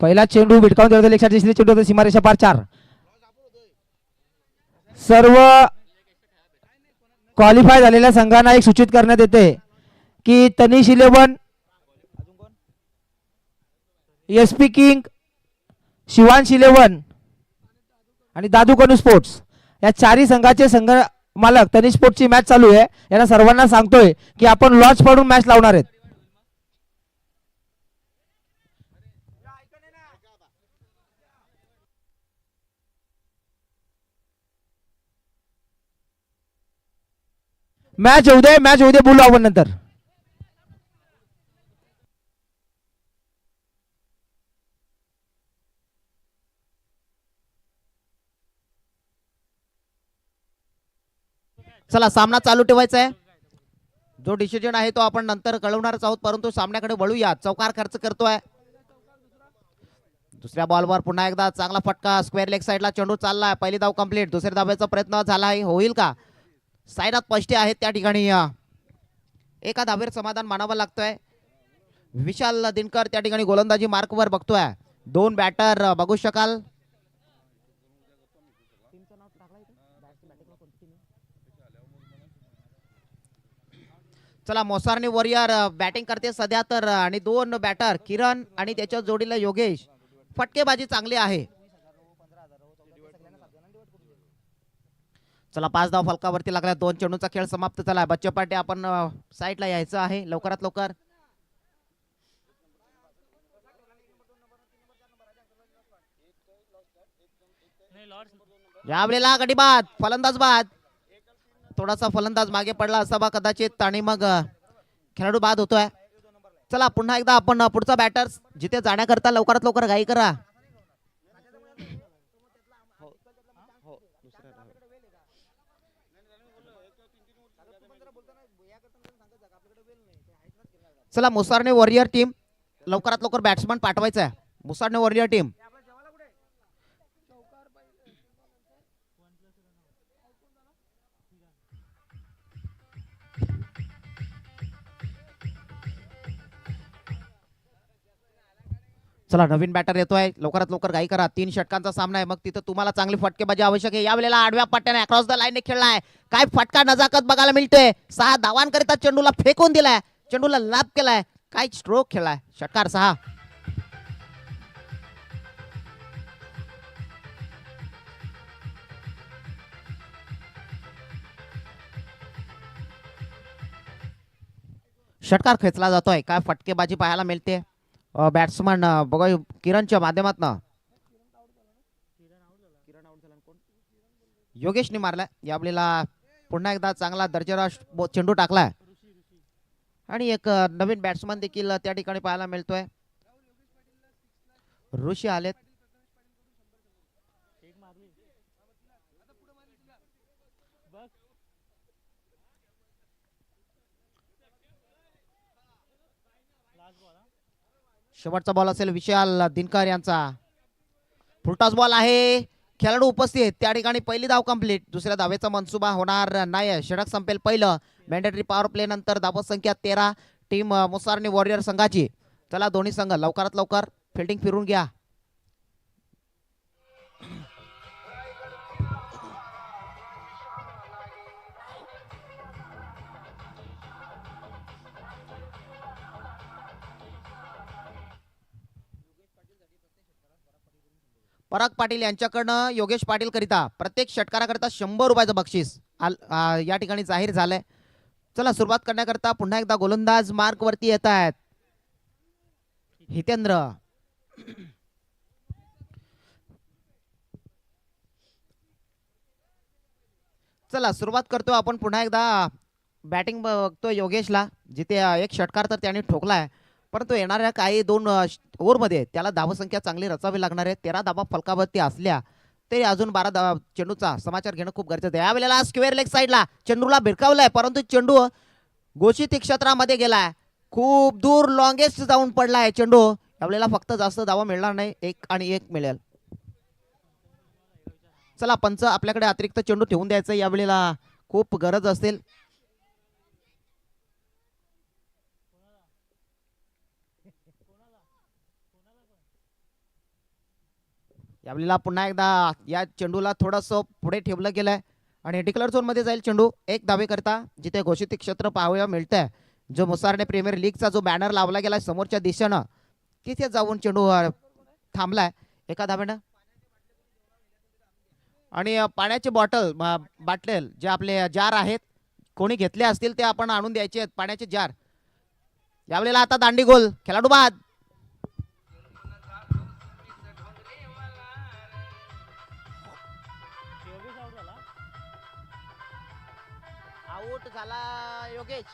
पहिला चेंडू भिटकावून देतो लेग साइड चेंडू होतो सीमारेषा पार 4. सर्व क्वालिफाय झालेल्या संघांना एक सूचित करण्यात येते की तनिष 11, SP किंग, शिवांश 11 आणि दादू कनू स्पोर्ट्स या चारही संघाचे संघ मालक तनिष स्पोर्ट्सची मॅच चालू आहे. यांना सर्वांना सांगतोय की आपण लॉज पडून मॅच लावणार आहेत. मॅच होऊ दे बोलू आपण नंतर. चला सामना चालू ठेवायचा आहे. जो डिसिजन आहे तो आपण नंतर कळवणारच आहोत, परंतु सामन्याकडे वळूया. चौकार खर्च करतोय. दुसऱ्या बॉलवर पुन्हा एकदा चांगला फटका स्क्वेअर लेग साइडला चेंडू चाललाय. पहिली धाव कंप्लीट. दुसऱ्या धावेचा प्रयत्न झाला आहे, होईल का? साईडात पष्टे आहेत त्या ठिकाणी. एका धावेवर समाधान मानावं लागतोय. विशाल दिनकर त्या ठिकाणी गोलंदाजी मार्कवर बघतोय. 2 बॅटर बघू शकाल. चला मोसारनी वॉरियर बॅटिंग करते सध्या तर, आणि 2 बॅटर किरण आणि त्याच्या जोडीला योगेश. फटकेबाजी चांगली आहे. चला 5 धाव फलकावरती लागल्या. 2 चेंडूचा खेळ समाप्त झाला. बच्चे पाटे आपण साईडला यायचं आहे लवकरात लवकर. यावेळेला गडी बाद, फलंदाज बाद. थोडासा फलंदाज मागे पडला असावा कदाचित आणि मग खेळाडू बाद होतोय. चला पुन्हा एकदा आपण पुढचा बॅटर जिथे जाण्याकरता लवकरात लवकर घाई करा. चला मुसारने वॉरियर टीम लवकरात लवकर बॅट्समन पाठवायचा आहे. मुसारने वॉरियर टीम चला नवीन बॅटर येतोय, लवकरात लवकर घाई करा. 3 षटकांचा सामना आहे, मग तिथं तुम्हाला चांगली फटकेबाजी आवश्यक आहे. यावेळेला आडव्या पट्ट्याने अक्रॉस द लाईन खेळलाय. काय फटका नजाकत बघायला मिळतोय. 6 धावांकरिता चेंडूला फेकून दिलाय, चेंडूला लाभ केलाय. काय स्ट्रोक खेळलाय. षटकार 6. षटकार खेचला जातोय. काय फटकेबाजी पाहायला मिळते. बॅट्समन बघा किरणच्या माध्यमातून योगेशने मारला. यावेळेला पुन्हा एकदा चांगला दर्जेदार चेंडू टाकलाय आणि एक नवीन बॅट्समन देखील त्या ठिकाणी पाहायला मिळतोय. ऋषी आलेत. शेवटचा बॉल असेल विशाल दिनकर यांचा. फुलटॉस बॉल आहे. खेळाडू उपस्थित. त्या ठिकाणी पहिली धाव कंप्लीट. दुसऱ्या धावेचा मनसुबा होणार नाही. षटक संपेल पहिलं. मॅन्डेटरी पॉवर प्ले नंतर धाव संख्या 13 टीम मुसारनी वॉरियर संघाची. चला दोन्ही संघ लवकरात लवकर फिल्डिंग फिरून घ्या. पराग पाटील यांच्याकडनं योगेश पाटील करिता प्रत्येक षटकाराकरिता 100 रुपयाचं बक्षीस या ठिकाणी जाहीर झालंय. चला सुरुवात करण्याकरता पुन्हा एकदा गोलंदाज मार्क वरती येत आहेत. हितेंद्र चला सुरुवात करतो आपण पुन्हा एकदा. बॅटिंग बघतो योगेशला, जिथे एक षटकार तर त्याने ठोकलाय, परंतु येणाऱ्या काही 2 ओव्हरमध्ये त्याला धावसंख्या चांगली रचावी लागणार आहे. 13 धावा फलकावरती असल्या तरी अजून 12 चेंडूचा समाचार घेणं खूप गरजेचं आहे. यावेळेला स्क्वेअर लेग साईडला चेंडूला भिरकावलाय, परंतु चेंडू घोषित क्षेत्रामध्ये गेलाय. खूप दूर लॉंगेस्ट जाऊन पडलाय चेंडू. यावेळेला फक्त जास्त धावा मिळणार नाही, 1 आणि 1 मिळेल. चला पंच आपल्याकडे अतिरिक्त चेंडू ठेवून द्यायचं यावेळेला खूप गरज असेल. यावेळेला पुन्हा एकदा या चेंडूला थोडंसं पुढे ठेवलं गेलंय आणि डिक्लेअर झोन मध्ये जाईल चेंडू. एक धावे करता जिथे घोषित क्षेत्र पाहायला मिळतंय. जो मुसारने प्रीमियर लीगचा जो बॅनर लावला गेला समोरच्या दिशेनं तिथे जाऊन चेंडू थांबलाय एका धावेनं. आणि पाण्याचे बाटल जे आपले जार आहेत कोणी घेतले असतील ते आपण आणून द्यायचे आहेत पाण्याचे जार. यावेळेला आता दांडी गोल खेळाडू बाद. आउट झाला योगेश.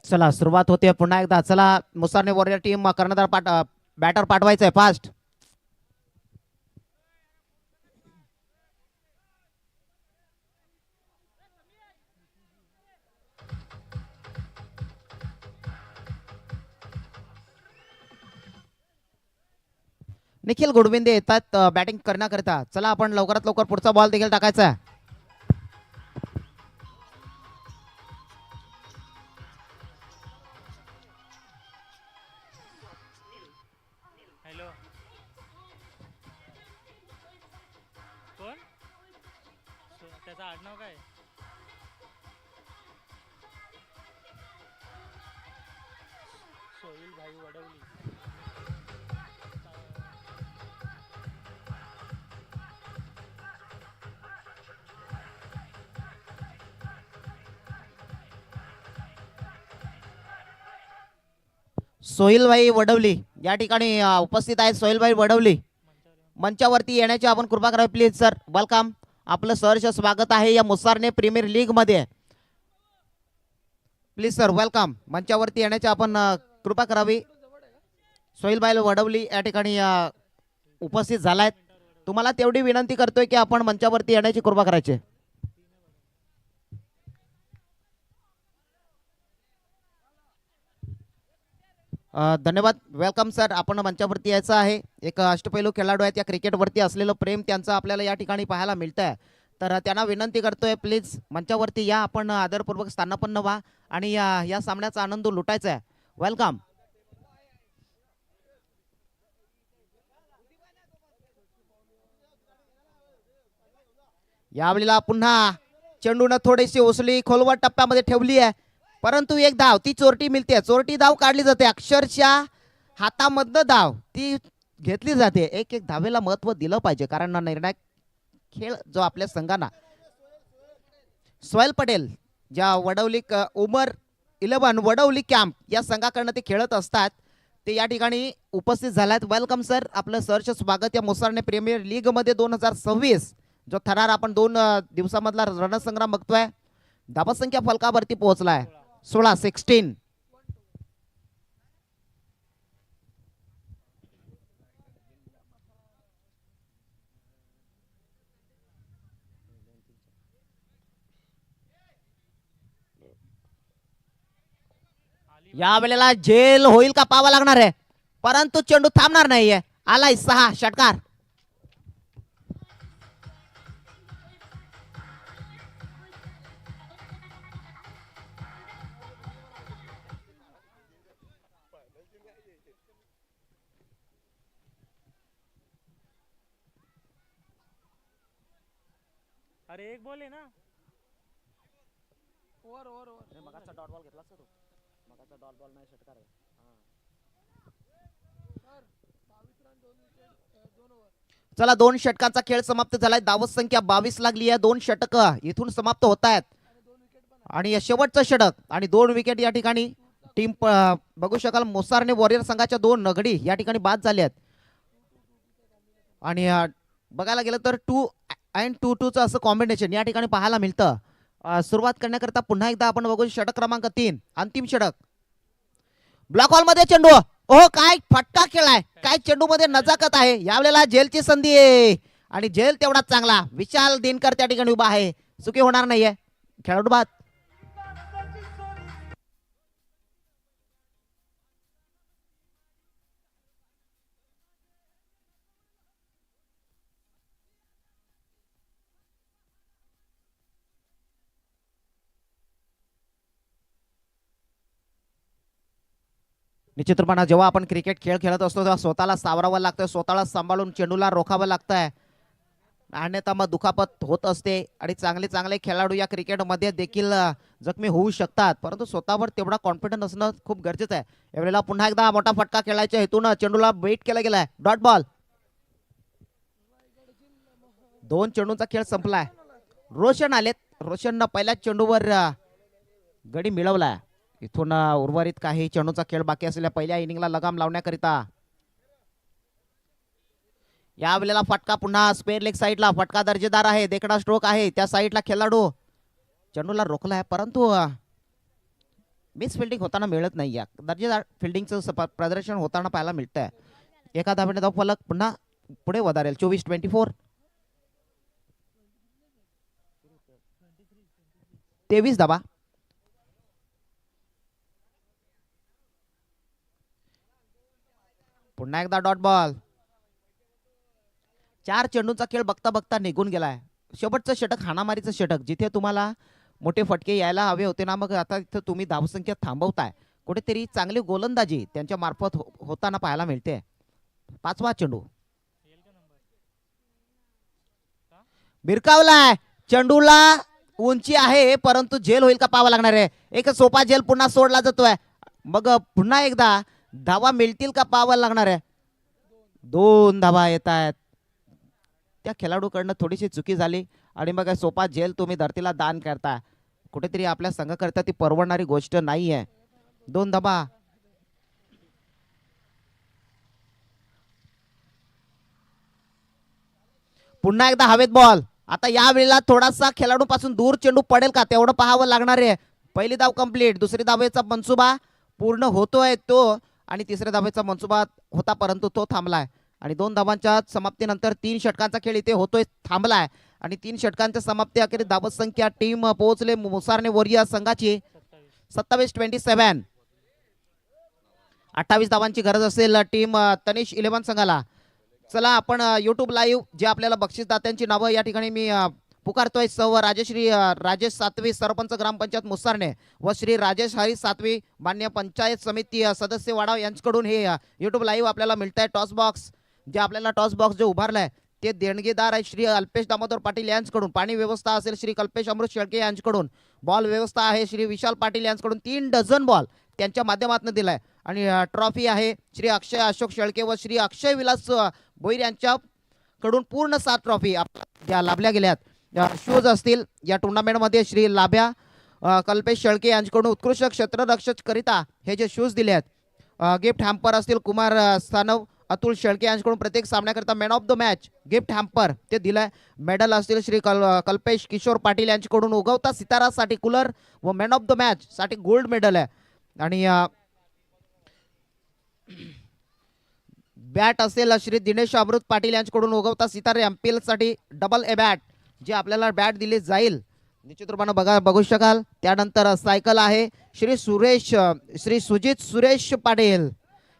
चला सुरुवात होते पुन्हा एकदा. चला मुसारने वॉरियर टीम कर्णधार बॅटर पाठवायचंय फास्ट. निखिल गुडविंदे येतात बॅटिंग करण्याकरिता. चला आपण लवकरात लवकर पुढचा बॉल देखील टाकायचा आहे. हॅलो कोण त्याचं आडनाव काय? सोहिल भाई वडवली. सोहिलभाई वडवली या ठिकाणी उपस्थित आहेत. सोहिलभाई वडवली मंचावरती येण्याची आपण कृपा करावी प्लीज सर. वेलकम. आपलं सहर्ष स्वागत आहे या मुसारने प्रीमियर लीग मध्ये. Please sir welcome. मंचावरती येण्याची आपण कृपा करावी. सोहिलभाई वडवली या ठिकाणी उपस्थित झालायत. तुम्हाला तेवढी विनंती करतोय की आपण मंचावरती येण्याची कृपा करायची. धन्यवाद. Welcome sir. आपण मंचावरती यायचं आहे. एक अष्टपैलू खेळाडू आहेत. या क्रिकेटवरती असलेलं प्रेम त्यांचं आपल्याला या ठिकाणी पाहायला मिळतं आहे. तर त्यांना विनंती करतोय प्लीज मंचावरती या. आपण आदरपूर्वक स्थानापन्न व्हा आणि या सामन्याचा आनंद लुटायचा आहे. वेलकम. यावेळेला पुन्हा चेंडून थोडीशी उसळी खोलवर टप्प्यामध्ये ठेवली आहे परंतु एक धाव ती चोरटी मिळते. चोरटी धाव काढली जाते. अक्षरशः हातामधनं धाव ती घेतली जाते. एक एक धावेला महत्व दिलं पाहिजे कारण निर्णायक खेळ जो आपल्या संघांना. सोहेल पटेल ज्या वडवली उमर 11 वडवली कॅम्प या संघाकडनं ते खेळत असतात ते या ठिकाणी उपस्थित झाल्यात. Welcome sir. आपलं सहर्ष स्वागत या मुसारने प्रीमियर लीग मध्ये 2026 जो थरार आपण 2 दिवसामधला रणसंग्राम बघतोय. धावसंख्या फलकावरती पोहोचलाय 16. या वेळेला जेल होईल का पाहावा लागणार आहे परंतु चेंडू थांबणार नाहीये. आलाय 6 षटकार. अरे एक बॉल आहे ना. मगाचा डॉट बॉल घेतला असता तो. मगाचा डॉट बॉल नाही षटकार आहे. चला 2 षटकांचा खेळ समाप्त झालाय. धावत संख्या 22 लागली आहे. 2 षटक इथून समाप्त होत आहेत आणि शेवटचं षटक आणि 2 विकेट या ठिकाणी टीम बघू शकाल. मोसारने वॉरियर संघाच्या 2 नगडी या ठिकाणी बाद झाल्या आहेत आणि बघायला गेलं तर 2 and 2-2 असं कॉम्बिनेशन या ठिकाणी पाहायला मिळतं. सुरुवात करण्याकरता पुन्हा एकदा आपण बघू षटक क्रमांक 3 अंतिम षटक. ब्लॉक हॉल मध्ये चेंडू. ओह काय फटका खेळाय. काय चेंडू मध्ये नजाकत आहे. यावेळेला जेलची संधी आहे आणि जेल तेवढाच चांगला. विशाल दिनकर त्या ठिकाणी उभा आहे. चुकी होणार नाहीये. खेळाडू बाद. निश्चितपणे जेव्हा आपण क्रिकेट खेळ खेळत असतो तेव्हा स्वतःला सावरावं लागतं, स्वतःला सांभाळून चेंडूला रोखावं लागतंय, अन्यथा मग दुखापत होत असते आणि चांगले चांगले खेळाडू या क्रिकेटमध्ये देखील जखमी होऊ शकतात. परंतु स्वतःवर तेवढा कॉन्फिडन्स असणं खूप गरजेचं आहे. यावेळेला पुन्हा एकदा मोठा फटका खेळायच्या हेतून चेंडूला वेट केला गेलाय. Dot ball. 2 चेंडूंचा खेळ संपलाय. रोशन आलेत. रोशननं पहिल्याच चेंडूवर गडी मिळवलाय. इथून उर्वरित काही चेंडूचा खेळ बाकी असलेल्या पहिल्या इनिंगला लगाम लावण्याकरिता यावेळेला फटका पुन्हा स्पेअर लेग साईडला. फटका दर्जेदार आहे, देखणा स्ट्रोक आहे. त्या साईडला खेळाडू चेंडूला रोखलाय, परंतु मिस फिल्डिंग होताना मिळत नाही. दर्जेदार फिल्डिंगचं प्रदर्शन होताना पाहायला मिळतंय. एका धावेने धाव फलक पुन्हा पुढे वधारेल. 24-24. 23 धावा. पुन्हा एकदा डॉट बॉल. 4 चेंडूंचा खेळ बघता बघता निघून गेलाय. शेवटचं षटक हाणामारीचं षटक, जिथे तुम्हाला मोठे फटके यायला हवे होते ना, मग आता इथं तुम्ही धावसंख्या थांबवताय. कुठेतरी चांगली गोलंदाजी त्यांच्या मार्फत होताना पाहायला मिळते. 5वा चेंडू भिरकावलाय. चेंडूला उंची आहे, परंतु झेल होईल का पाहावं लागणार आहे. एक सोपा झेल पुन्हा सोडला जातोय. मग पुन्हा एकदा धावा मिळतील का पाहावं लागणार आहे. 2 धावा येत आहेत. त्या खेळाडूकडनं थोडीशी चुकी झाली आणि मग सोपा झेल तुम्ही धरतीला दान करता. कुठेतरी आपल्या संघाकरता ती परवडणारी गोष्ट नाही आहे. 2 धावा. पुन्हा एकदा हवेत बॉल. आता या वेळेला थोडासा खेळाडू पासून दूर चेंडू पडेल का तेवढं पाहावं लागणार आहे. पहिली धाव कंप्लीट. दुसरी धावेचा मनसुबा पूर्ण होतोय तो, आणि तिसऱ्या धावेचा मनसुबा होता परंतु तो थांबलाय. आणि 2 धावांच्या समाप्तीनंतर 3 षटकांचा खेळ इथे होतोय, थांबलाय. आणि 3 षटकांच्या समाप्ती अखेरीस धावत संख्या टीम पोहोचले मुसारने वॉरियर संघाची 27-27. 28 धावांची गरज असेल टीम तनिष 11 संघाला. चला आपण YouTube लाईव्ह जे आपल्याला बक्षीसदात्यांची नावं या ठिकाणी मी पुकारतोय. सौ राजेश सातवी, सरपंच ग्रामपंचायत मुसारने, व श्री राजेश हरी सातवी, मान्य पंचायत समिती सदस्य वाडाव यांच्याकडून हे YouTube लाईव्ह आपल्याला मिळत आहे. टॉस बॉक्स जे आपल्याला टॉस बॉक्स जे उभारलाय ते देणगीदार आहे श्री अल्पेश दामोदर पाटील यांच्याकडून. पाणी व्यवस्था असेल श्री कल्पेश अमृत शेळके यांच्याकडून. बॉल व्यवस्था आहे श्री विशाल पाटील यांच्याकडून. 3 डझन बॉल त्यांच्या माध्यमातून दिलाय. आणि ट्रॉफी आहे श्री अक्षय अशोक शेळके व श्री अक्षय विलास भोईर यांच्याकडून. पूर्ण 7 ट्रॉफी ज्या लाभल्या गेल्यात. शूज असतील या टुर्नामेंटमध्ये श्री लाभ्या कल्पेश शेळके यांच्याकडून उत्कृष्ट क्षेत्ररक्षक करिता हे जे शूज दिले आहेत. गिफ्ट हॅम्पर असतील कुमार सानव अतुल शेळके यांच्याकडून प्रत्येक सामन्याकरिता man of the match gift hamper ते दिलंय. मेडल असतील श्री कल्पेश किशोर पाटील यांच्याकडून उगवता सितारासाठी कूलर व मॅन ऑफ द मॅच साठी गोल्ड मेडल आहे. आणि बॅट असेल श्री दिनेश अमृत पाटील यांच्याकडून उगवता सितारे एमपीएल साठी डबल ए बॅट जे आपल्याला बॅट दिली जाईल निश्चित रूपाने बघू शकाल. त्यानंतर सायकल आहे श्री सुजित सुरेश पाटील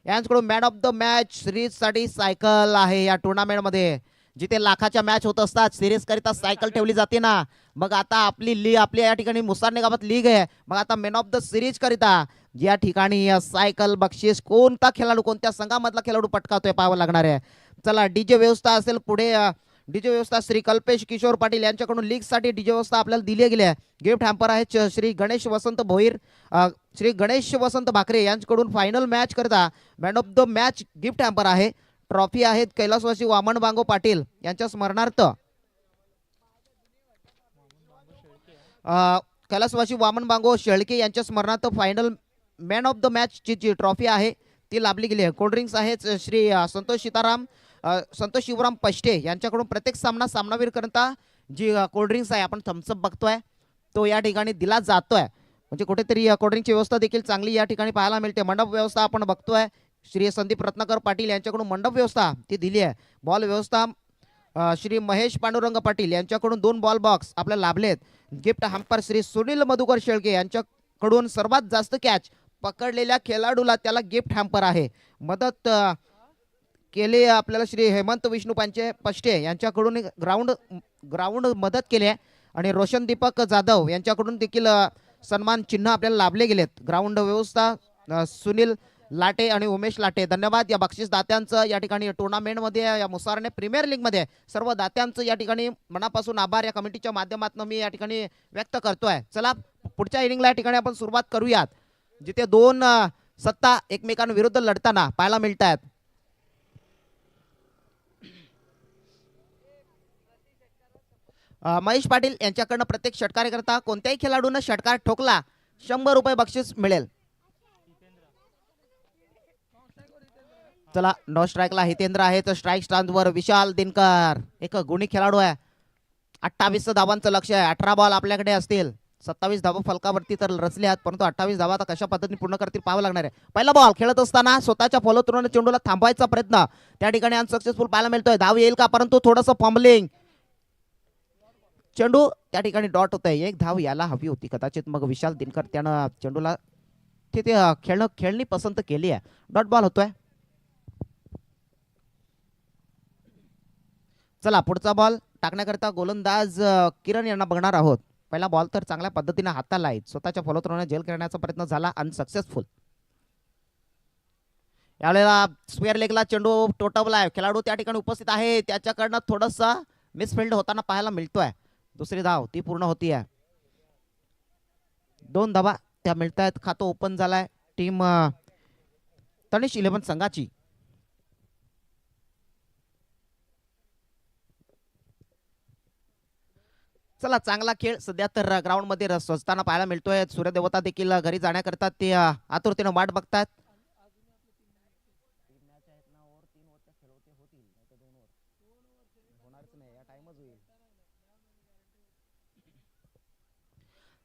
यांच्याकडून man of the match series साठी सायकल आहे. या टुर्नामेंटमध्ये जिथे लाखाच्या मॅच होत असतात सिरीज करिता सायकल ठेवली जाते ना, मग आता आपली या ठिकाणी मुसारने गावात लीग आहे. मग आता मॅन ऑफ द सिरीज करिता या ठिकाणी सायकल बक्षीस कोणता खेळाडू कोणत्या संघामधला खेळाडू पटकावतोय पाहावं लागणार आहे. चला डीजे व्यवस्था असेल पुढे. डीजे व्यवस्था श्री कल्पेश किशोर पाटील यांच्याकडून लीग साठी डीजे व्यवस्था आपल्याला दिली गेली आहे. गिफ्ट हॅम्पर आहे श्री गणेश वसंत भोईर श्री गणेश वसंत भाकरे यांच्याकडून. फायनल मॅच करता man of the match gift hamper आहे. ट्रॉफी आहेत कैलासवासी वामन बांगो पाटील यांच्या स्मरणार्थ. कैलासवासी वामन बांगो शेळके यांच्या स्मरणार्थ final man of the match ची जी ट्रॉफी आहे ती लाभली गेली आहे. कोल्ड्रिंक्स आहेत श्री संतोष शिवराम पष्टे यांच्याकडून. प्रत्येक सामनावीर करता जी कोल्ड्रिंक्स आहे आपण थम्सअप बघतोय तो या ठिकाणी दिला जातोय. म्हणजे कुठेतरी कोल्ड्रिंकची व्यवस्था देखील चांगली या ठिकाणी पाहायला मिळते. मंडप व्यवस्था आपण बघतोय श्री संदीप रत्नाकर पाटील यांच्याकडून मंडप व्यवस्था ती दिली आहे. बॉल व्यवस्था श्री महेश पांडुरंग पाटील यांच्याकडून 2 बॉल बॉक्स आपल्याला लाभलेत. गिफ्ट हॅम्पर श्री सुनील मधुकर शेळके यांच्याकडून. सर्वात जास्त कॅच पकडलेल्या खेळाडूला त्याला गिफ्ट हॅम्पर आहे. मदत केली आपल्याला श्री हेमंत विष्णू पष्टे यांच्याकडून ग्राउंड मदत केली आहे. आणि रोशन दीपक जाधव यांच्याकडून देखील सन्मान चिन्ह आपल्याला लाभले गेलेत. ग्राउंड व्यवस्था सुनील लाटे आणि उमेश लाटे, धन्यवाद या बक्षीस दात्यांचं या ठिकाणी टुर्नामेंटमध्ये या मुसारने प्रीमियर लीगमध्ये सर्व दात्यांचं या ठिकाणी मनापासून आभार या कमिटीच्या माध्यमातून मी या ठिकाणी व्यक्त करतोय. चला पुढच्या इनिंगला या ठिकाणी आपण सुरुवात करूयात, जिथे दोन सत्ता एकमेकांविरुद्ध लढताना पाहायला मिळत आहेत. महेश पाटील यांच्याकडनं प्रत्येक षटकार्यकर्ता कोणत्याही खेळाडूनं षटकार ठोकला 100 रुपये बक्षीस मिळेल. चला नो स्ट्राईकला हितेंद्र आहे, तर स्ट्राईक स्टांसवर विशाल दिनकर एक गुणी खेळाडू आहे. 28 धावांचं लक्ष आहे. 18 बॉल आपल्याकडे असतील, 27 धावा फलकावरती तर रचले आहेत, परंतु 28 धावा आता कशा पद्धतीने पूर्ण करतील पाहावं लागणार आहे. पहिला बॉल खेळत असताना स्वतःच्या फॉलो थ्रोने चेंडूला थांबवायचा प्रयत्न त्या ठिकाणी अनसक्सेसफुल पाहायला मिळतोय. धाव येईल का, परंतु थोडंसं फॉम्बलिंग, चेंडू त्या ठिकाणी डॉट होत आहे. एक धाव यायला हवी होती कदाचित, मग विशाल दिनकर त्यानं चेंडूला तिथे खेळणी पसंत केली आहे. डॉट बॉल होतोय. चला पुढचा बॉल टाकण्याकरता गोलंदाज किरण यांना बघणार आहोत. पहिला बॉल तर चांगल्या पद्धतीने हाताला आहे, स्वतःच्या फॉलो थ्रोने जेल करण्याचा प्रयत्न झाला अनसक्सेसफुल. यावेळेला स्क्वेअर लेगला चेंडू टोटवलाय, खेळाडू त्या ठिकाणी उपस्थित आहे, त्याच्याकडनं थोडंसं मिसफिल्ड होताना पाहायला मिळतोय. दुसरी धाव ती पूर्ण होती आहे. 2 धावा त्या मिळत आहेत. खातं ओपन झालाय टीम तनिष 11 संघाची. चला चांगला खेळ सध्या तर ग्राउंड मध्ये सजताना पाहायला मिळतोय. सूर्यदेवता देखील घरी जाण्याकरता ते आतुरतेने वाट बघतात.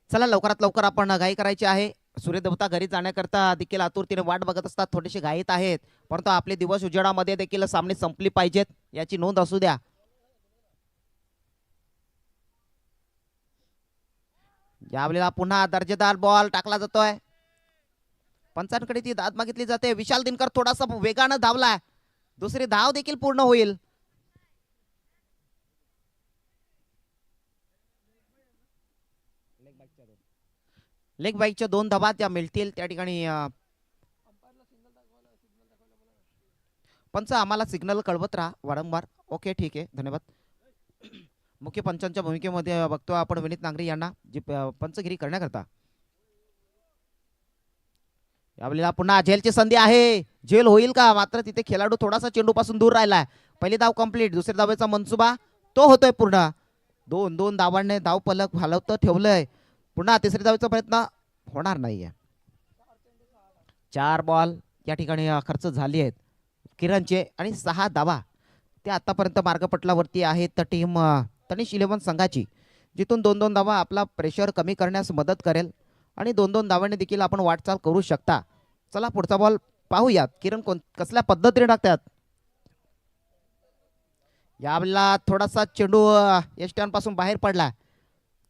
चला लवकरात लवकर आपण घाई करायची आहे. सूर्यदेवता घरी जाण्याकरता देखील आतुरतेने वाट बघत असतात, थोडेसे घाईत आहेत, परंतु आपले दिवस उजेडामध्ये देखील सामने संपली पाहिजेत याची नोंद असू द्या. यावेळेला पुन्हा दर्जेदार बॉल टाकला जातोय. पंचांकडे ती दाद मागितली जाते. विशाल दिनकर थोडासा वेगानं धावलाय, दुसरी धाव देखील पूर्ण होईल. लेग बाईकच्या 2 धावा त्या मिळतील त्या ठिकाणी. पंच आम्हाला सिग्नल कळवत राहा वारंवार. ओके ठीक आहे, धन्यवाद. मुख्य पंचांच्या भूमिकेमध्ये बघतो आपण विनीत नांगरे यांना, जी पंचगिरी करण्याकरता. यावेळेला पुन्हा झेलची संधी आहे, झेल होईल का, मात्र तिथे खेळाडू थोडासा चेंडू पासून दूर राहिलाय. पहिली धाव कंप्लीट, दुसऱ्या धावेचा मनसुबा तो होतोय पूर्ण. 2 धावांनी धाव फलक हलवत ठेवलंय. पुन्हा तिसऱ्या धावेचा प्रयत्न होणार नाहीये. 4 बॉल या ठिकाणी खर्च झाली आहेत किरणचे आणि 6 धावा ते आतापर्यंत मार्गपटलावरती आहेत. तर टीम तनिष 11 संघाची, जिथून 2-2 धावा आपला प्रेशर कमी करण्यास मदत करेल आणि 2-2 धावांनी देखील आपण वाटचाल करू शकता. चला पुढचा बॉल पाहूयात, किरण कसल्या पद्धतीने टाकतात. यावेळेला थोडासा चेंडू यष्ट्यांपासून बाहेर पडला,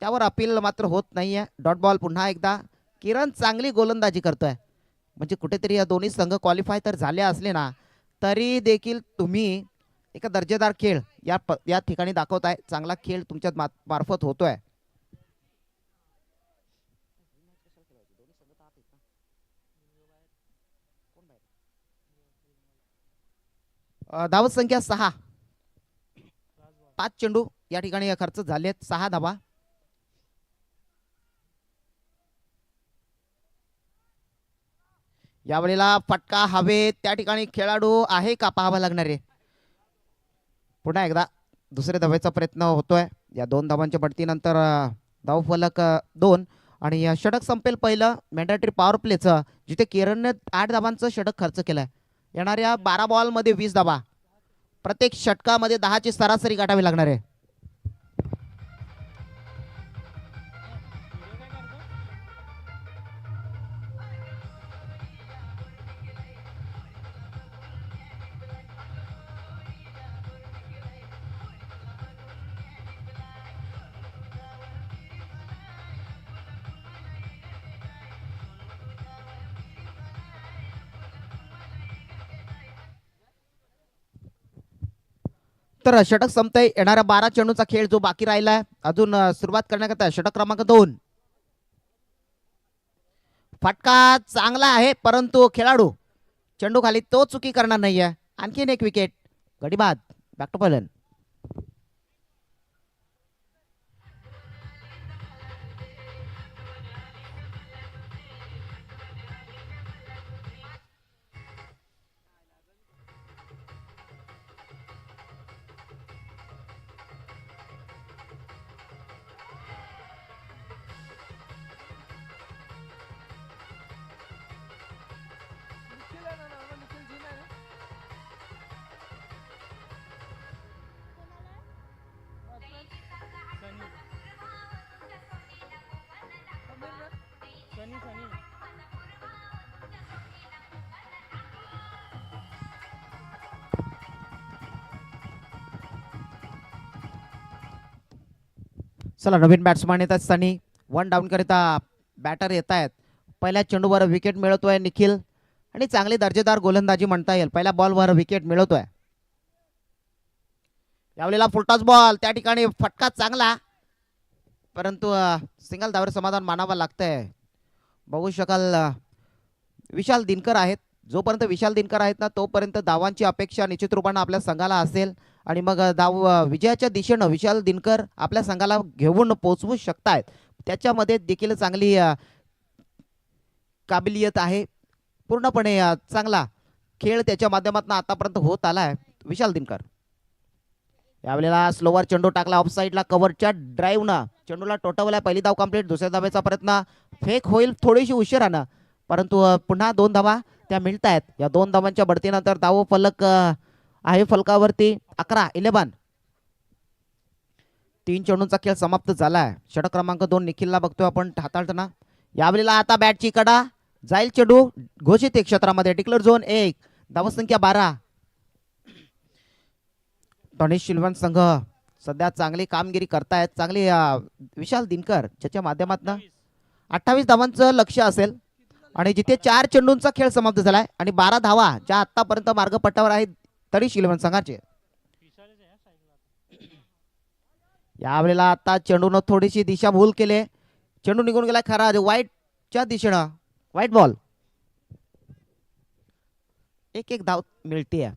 त्यावर अपील मात्र होत नाहीये. डॉट बॉल पुन्हा एकदा. किरण चांगली गोलंदाजी करतोय, म्हणजे कुठेतरी या दोन्ही संघ क्वालिफाय तर झाले असले ना तरी देखील तुम्ही एक दर्जेदार खेळ या ठिकाणी दाखवताय. चांगला खेळ तुमच्या मार्फत होतोय. धावत संख्या 6, 5 चेंडू या ठिकाणी खर्च झालेत, 6 धावा. यावेळेला फटका हवेत, त्या ठिकाणी खेळाडू आहे का पाहावा लागणार आहे. पुन्हा एकदा दुसऱ्या धावेचा प्रयत्न होतोय. या 2 धावांच्या बढतीनंतर धाव फलक 2 आणि षटक संपेल पहिलं मॅन्डेटरी पॉवर प्लेचं, जिथे किरणने 8 धावांचं षटक खर्च केलंय. येणाऱ्या 12 बॉलमध्ये 20 धावा, प्रत्येक षटकामध्ये 10ची सरासरी गाठावी लागणार आहे. तर षटक संपतंय. येणाऱ्या 12 चेंडूचा खेळ जो बाकी राहिलाय अजून सुरुवात करण्याकरता षटक क्रमांक 2. फटका चांगला आहे, परंतु खेळाडू चेंडू खाली, तो चुकी करणार नाहीये. आणखीन एक विकेट, गडी बाद, बॅक टू बॉलन. सनी सनी चला नवीन बॅट्समॅन येतात सनी. वन डाऊन करिता बॅटर येत आहेत. पहिल्या चेंडूवर विकेट मिळवतोय निखिल आणि चांगली दर्जेदार गोलंदाजी म्हणता येईल. पहिल्या बॉलवर विकेट मिळवतोय. यावेळेला फुलटॉस बॉल, त्या ठिकाणी फटका चांगला, परंतु सिंगल धावर समाधान मानावं लागतंय. बघू शकाल विशाल दिनकर आहेत. जोपर्यंत विशाल दिनकर आहेत ना तोपर्यंत धावांची अपेक्षा निश्चित रूपाने आपल्या संघाला असेल आणि मग धाव विजयाच्या दिशेनं विशाल दिनकर आपल्या संघाला घेऊन पोहोचवू शकतायत. त्याच्यामध्ये देखील चांगली काबिलियत आहे. पूर्णपणे चांगला खेळ त्याच्या माध्यमातून आतापर्यंत होत आलाय विशाल दिनकर. यावेळेला स्लोवर चेंडू टाकला ऑफ साईडला, कव्हरच्या ड्राईव्हनं चेंडूला टोटवलाय. पहिली धाव कंप्लीट. दुसऱ्या धावेचा प्रयत्न फेक होईल थोडीशी उशिरानं, परंतु पुन्हा 2 धावा त्या मिळत आहेत. या 2 धावांच्या बढतीनंतर धाव फलक आहे फलकावरती 11-11. 3 चेंडूंचा खेळ समाप्त झालाय. षटक क्रमांक 2 निखिलला बघतोय आपण हाताळताना. यावेळेला आता बॅटची कडा, जाईल चेंडू घोषित क्षेत्रामध्ये, डिक्लेअर झोन 1, धावसंख्या 12. तनिष शिलवण संघ सध्या चांगली कामगिरी करतायत. चांगली विशाल दिनकर ज्याच्या माध्यमातून 28 धावांचं लक्ष असेल आणि जिथे 4 चेंडूंचा खेळ समाप्त झालाय आणि 12 धावा ज्या आतापर्यंत मार्गपटावर आहेत तनिष शिलवण संघाचे. विशालच आहे साईडला. यावेळेला आता चेंडूनं थोडीशी दिशा भूल केले. चेंडू निघून गेलाय खरा वाईटच्या दिशेनं. वाईट बॉल. एक धाव मिळते.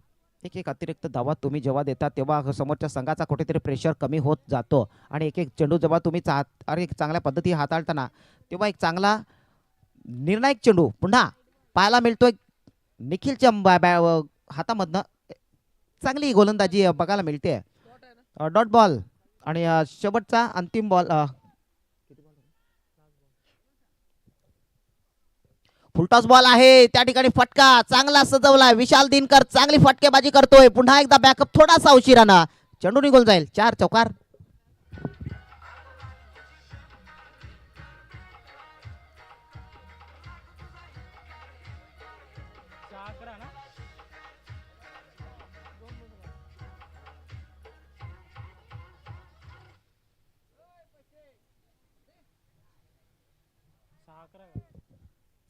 एक अतिरिक्त धावा तुम्ही जेव्हा देता तेव्हा समोरच्या संघाचा कुठेतरी प्रेशर कमी होत जातो आणि एक चेंडू जेव्हा तुम्ही चांगल्या पद्धती हाताळताना तेव्हा एक चांगला निर्णायक चेंडू पुन्हा पाहायला मिळतोय निखिलच्या हातामधनं. चांगली गोलंदाजी बघायला मिळते. डॉट बॉल आणि शेवटचा अंतिम बॉल. फुलटॉस बॉल आहे. त्या ठिकाणी फटका चांगला सजवलाय. विशाल दिनकर चांगली फटकेबाजी करतोय. पुन्हा एकदा बॅकअप थोडासा उशिरानं. चेंडू निघून जाईल. 4 चौकार.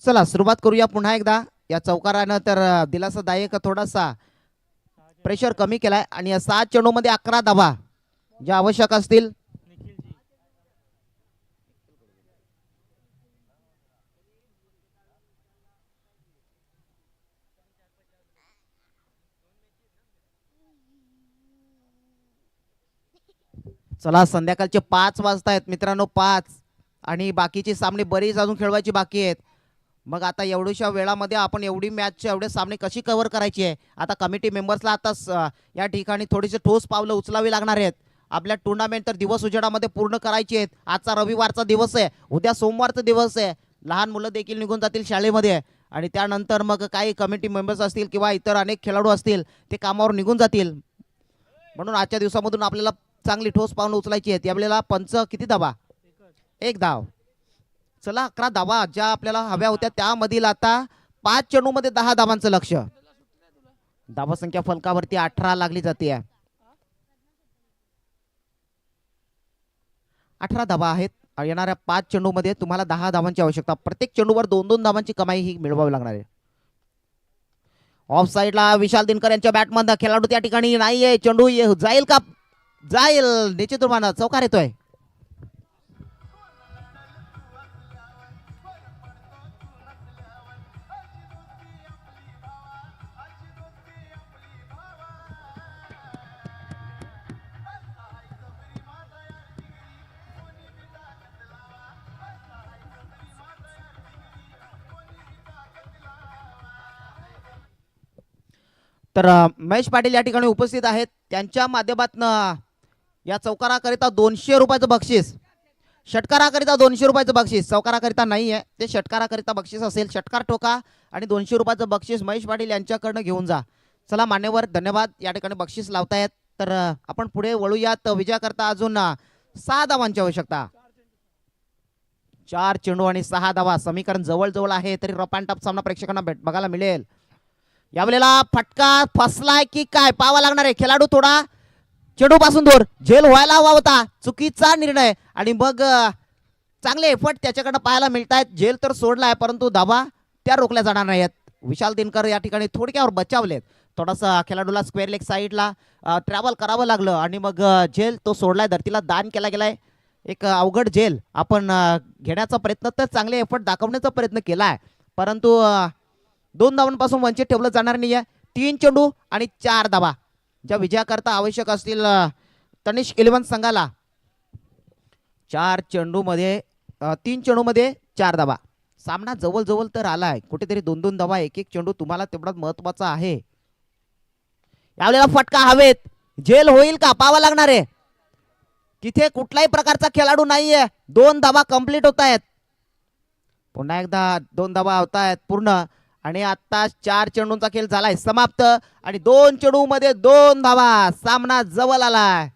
चला सुरुवात करूया पुन्हा एकदा या चौकारानं. तर दिलासादायक थोडासा प्रेशर कमी केलाय आणि या 7 चेंडूमध्ये 11 धावा ज्या आवश्यक असतील. निखिलजी चला संध्याकाळचे 5 वाजता आहेत मित्रांनो, 5 आणि बाकीची सामने बरीच अजून खेळवायची बाकी आहेत. मग आता एवढ्याशा वेळामध्ये आपण एवढी मॅच एवढे सामने कशी कव्हर करायची आहे. आता कमिटी मेंबर्सला आता या ठिकाणी थोडीशी ठोस पावलं उचलावी लागणार आहेत. आपल्या टुर्नामेंट तर दिवस उजेडामध्ये पूर्ण करायची आहेत. आजचा रविवारचा दिवस आहे, उद्या सोमवारचा दिवस आहे. लहान मुलं देखील निघून जातील शाळेमध्ये आणि त्यानंतर मग काही कमिटी मेंबर्स असतील किंवा इतर अनेक खेळाडू असतील ते कामावर निघून जातील. म्हणून आजच्या दिवसामधून आपल्याला चांगली ठोस पावलं उचलायची आहेत. यावेळेला पंच किती धावा? 1 धाव. चला 11 धावा ज्या आपल्याला हव्या होत्या त्यामधील आता 5 चेंडूमध्ये 10 धावांचं लक्ष. धावा संख्या फलकावरती 18 लागली जाते. 18 धावा आहेत. येणाऱ्या 5 चेंडूमध्ये तुम्हाला 10 धावांची आवश्यकता. प्रत्येक चेंडूवर 2-2 धावांची कमाई ही मिळवावी लागणार आहे. ऑफ साइडला विशाल दिनकर यांच्या बॅटमधनं खेळाडू त्या ठिकाणी नाहीये. चेंडू जाईल का? जाईल. निश्चित रूपानं चौकार येतोय. तर महेश पाटील या ठिकाणी उपस्थित आहेत. त्यांच्या माध्यमातून या चौकाराकरिता 200 रुपयाचं बक्षीस, षटकाराकरिता 200 रुपयाचं बक्षीस, चौकाराकरिता नाही आहे ते, षटकाराकरिता बक्षीस असेल. षटकार ठोका आणि 200 रुपयाचं बक्षीस महेश पाटील यांच्याकडनं घेऊन जा. चला मान्यवर, धन्यवाद. या ठिकाणी बक्षीस लावतायत. तर आपण पुढे वळूयात. विजयाकरता अजून 6 धावांची आवश्यकता. 4 चेंडू आणि 6 धावा. समीकरण जवळ आहे तरी रफ अँड टफ सामना प्रेक्षकांना बघायला मिळेल. यावेळेला फटका फसलाय की काय पाहावा लागणार आहे. खेळाडू थोडा चेंडू पासून दूर, झेल व्हायला हवा होता, चुकीचा निर्णय. आणि मग चांगले एफर्ट त्याच्याकडे पाहायला मिळत आहेत. झेल तर सोडलाय परंतु धावा त्या रोखल्या जाणार नाहीत. विशाल दिनकर या ठिकाणी थोडक्यावर बचावलेत. थोडासा खेळाडूला स्क्वेअर लेग साईडला ट्रॅव्हल करावं लागलं आणि मग झेल तो सोडलाय, धरतीला दान केला गेलाय. एक अवघड झेल आपण घेण्याचा प्रयत्न तर चांगले एफर्ट दाखवण्याचा प्रयत्न केलाय परंतु 2 धावांपासून वंचित ठेवलं जाणार नाहीये. 3 चेंडू आणि 4 धावा ज्या विजयाकरता आवश्यक असतील तनिष्क 11 संघाला. 4 चेंडूमध्ये 3 चेंडूमध्ये 4 धावा. सामना जवळ तर आलाय. कुठेतरी 2-2 धावा, एक चेंडू तुम्हाला तेवढाच महत्वाचा आहे. यावेळेला फटका हवेत, झेल होईल का पाहावं लागणार आहे. तिथे कुठलाही प्रकारचा खेळाडू नाहीये. 2 धावा कंप्लीट होत आहेत. पुन्हा एकदा 2 धावा होत आहेत पूर्ण आणि आता 4 चेंडूंचा खेळ झालाय समाप्त आणि 2 चेंडू मध्ये 2 धावा. सामना जवळ आलाय.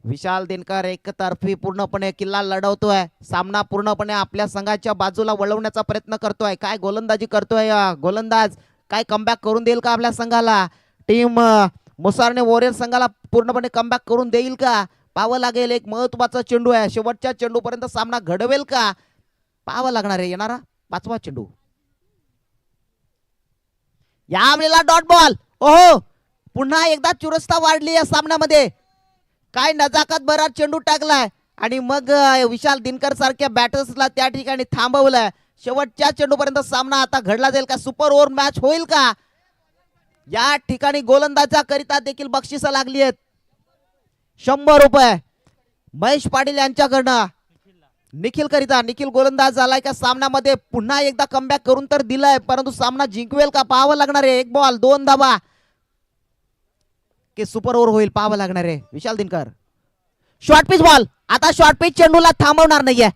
विशाल दिनकर एकतर्फी पूर्णपणे किल्ला लढवतोय. सामना पूर्णपणे आपल्या संघाच्या बाजूला वळवण्याचा प्रयत्न करतोय. काय गोलंदाजी करतोय गोलंदाज, काय कमबॅक करून देईल का आपल्या संघाला. टीम मुसारने वॉरियर संघाला पूर्णपणे कमबॅक करून देईल का पाहावं लागेल. एक महत्वाचा चेंडू आहे. शेवटच्या चेंडूपर्यंत सामना घडवेल का पाहावं लागणार आहे. येणारा 5वा चेंडू. यावेळेला डॉट बॉल. ओहो, पुन्हा एकदा चुरस्ता वाढली या सामन्यामध्ये. काय नजाकत भरा चेंडू टाकलाय आणि मग विशाल दिनकर सारख्या बॅटर्सला त्या ठिकाणी थांबवलंय. शेवटच्या चेंडूपर्यंत सामना आता घडला जाईल का, सुपर ओव्हर मॅच होईल का. या ठिकाणी गोलंदाजा करिता देखील बक्षिसं लागली आहेत. 100 रुपये महेश पाटील यांच्याकडनं निखिल करिता. निखिल गोलंदाज झालाय का सामन्यामध्ये, पुन्हा एकदा कमबॅक करून तर दिलाय परंतु सामना जिंकवेल का पाहावं लागणार आहे. 1 बॉल 2 धावा की सुपर ओव्हर होईल पाहावं लागणार आहे. विशाल दिनकर शॉर्ट पिच बॉल. आता शॉर्ट पिच चेंडूला थांबवणार नाहीये.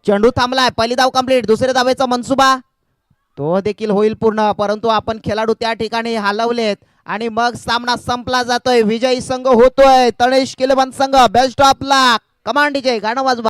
चेंडू थांबलाय. पहिली धाव कंप्लीट. दुसऱ्या धावेचा मनसुबा तो देखील होईल पूर्ण परंतु आपण खेळाडू त्या ठिकाणी हलवलेत आणि मग सामना संपला जातोय. विजयी संघ होतोय तनिष्क 11 संघ. बेस्ट ऑफ लक. कमांडीचे गाणं वाजवा.